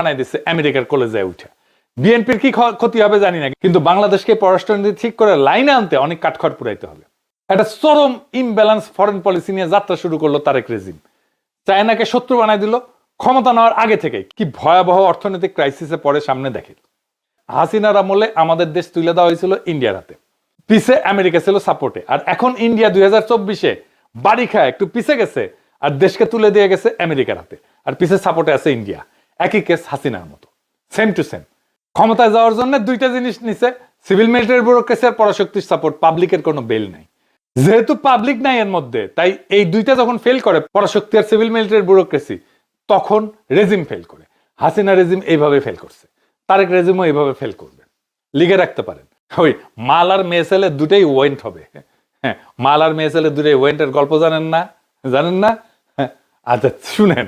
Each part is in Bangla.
বানাই দিচ্ছে আমেরিকার কলেজে উঠে। বিএনপির কি ক্ষতি হবে জানি না, কিন্তু বাংলাদেশকে পররাষ্ট্রনীতি ঠিক করে লাইনে আনতে অনেক কাঠখড় পুরাইতে হবে। একটা চরম ইমব্যালেন্স ফরেন পলিসি নিয়ে যাত্রা শুরু করলো তারেক রেজিম। চায়নাকে শত্রু বানাই দিল ক্ষমতা নেওয়ার আগে থেকে। কি ভয়াবহ অর্থনৈতিক ক্রাইসিসে পরে সামনে দেখে। হাসিনার আমলে আমাদের দেশ তুলে দেওয়া হয়েছিল ইন্ডিয়ার হাতে, পিছে আমেরিকা ছিল সাপোর্টে। আর এখন ইন্ডিয়া 2024-এ বাড়ি খায় একটু পিছে গেছে আর দেশকে তুলে দিয়ে গেছে আমেরিকার হাতে, আর পিছে সাপোর্টে আছে ইন্ডিয়া। একই কেস হাসিনার মতো, সেম টু সেম। ক্ষমতায় যাওয়ার জন্য দুইটা জিনিস নিছে, সিভিল মিলিটারি ব্যুরোক্রেসি আর পরাশক্তির সাপোর্ট। পাবলিকের কোনো বেল নাই, যেহেতু পাবলিক নাই এর মধ্যে, তাই এই দুইটা যখন ফেল করে পরাশক্তি আর সিভিল মিলিটারি ব্যুরোক্রেসি, তখন রেজিম ফেল করে। হাসিনা রেজিম এইভাবে ফেল করছে, তারেক রেজিমও এইভাবে ফেল করবে। লিখে রাখতে পারেন, ওই মাল আর মেয়ে ছেলে দুটাই ওয়েন্ট হবে। হ্যাঁ, মাল আর মেয়ে ছেলে দুটাই ওয়েন্টের গল্প জানেন না? জানেন না? আচ্ছা শুনেন,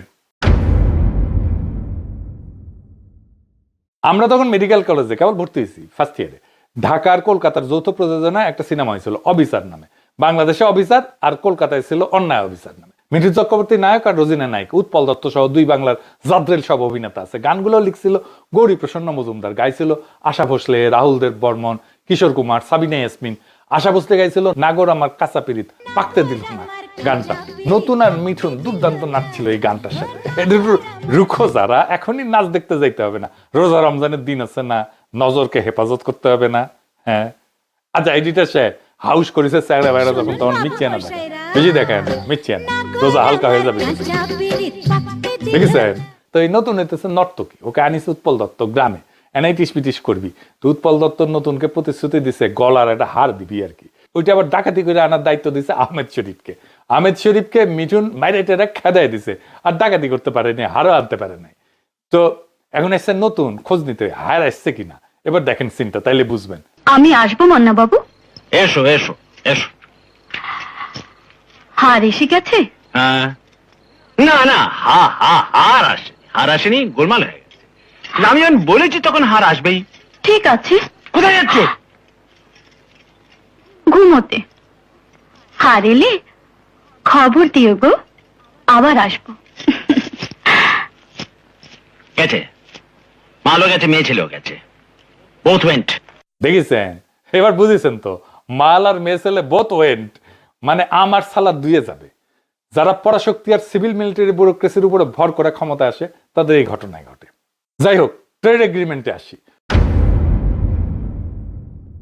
আমরা তখন মেডিকেল কলেজে কেবল ভর্তি হয়েছি ফার্স্ট ইয়ারে। ঢাকা আর কলকাতার যৌথ প্রযোজনায় একটা সিনেমা হয়েছিল অবিচার নামে। বাংলাদেশে অবিচার আর কলকাতায় ছিল অন্যায় অবিচার নামে। মিঠুন চক্রবর্তী নায়ক আর রোজিনা নায়ক, উৎপল দত্ত সহ দুই বাংলার জাদ্রেল সব অভিনেতা আছে। গানগুলো লিখছিল গৌরী প্রসন্ন মজুমদার, গাইছিল আশা ভোসলে, রাহুল দেব বর্মন, কিশোর কুমার, সাবিনা ইয়াসমিন। আশা ভোসলে গাইছিল নাগর আমার কাঁচা পিরিত পাকতে দিল না গানটা। নতুন আর মিঠুন দুর্দান্ত নাচছিল এই গানটার সাথে। রুখো যারা, এখনই নাচ দেখতে যাইতে হবে না, রোজা রমজানের দিন আছে না, নজরকে হেফাজত করতে হবে না। হ্যাঁ, আচ্ছা এডিটার সাহেব হাউস করেছে চেহারা বাইরা যখন, তখন মিচ্ছি না দেখে, বেশি দেখায় না, মিচ্ছি না, রোজা হালকা হয়ে যাবে দেখেছেন। তো এই নতুন হইতেছে নর্তকী, ওকে আনিস উৎপল দত্ত গ্রামে, এনআইটিস পিটিস করবি। তো উৎপল দত্তর নতুনকে প্রতিশ্রুতি দিছে গলার একটা হার দিবি আর কি। ওইটা আবার ডাকাতি করে আনার দায়িত্ব দিছে আহমেদ শরীফকে। আহমেদ শরীফকে মিঠুন মাইরেটেরা খেদায় দিছে, আর ডাকাতি করতে পারেনি, হারও আনতে পারে নাই। তো এখন এসছে নতুন, খোঁজ নিতে হার আসছে কিনা। এবার দেখেন সিনটা, তাইলে বুঝবেন। আমি আসবো মান্না বাবু। এসো এসো এসো। হার এসে গেছে? হ্যাঁ, না না, হার আসেনি, গোলমাল হয়ে গেছে। আমি যখন বলেছি তখন হার আসবেই। ঠিক আছে। কোথায় যাচ্ছ? ঘুমোতে। হার এলে খবর দিও গো, আবার আসবো। গেছে, মালও গেছে, মেয়ে ছেলেও গেছে, বোথ ওয়েন্ট। দেখেছেন, এবার বুঝেছেন তো, মাল আর মেয়ে ছেলে বোথ ওয়েন্ট, মানে আমার সালাদ দুয়ে যাবে। যারা পরাশক্তি আর সিভিল মিলিটারি ব্যুরোক্রেসির উপরে ভর করে ক্ষমতা আসে, তাদের এই ঘটনায় ঘটে। যাই হোক, ট্রেড এগ্রিমেন্টে আসি।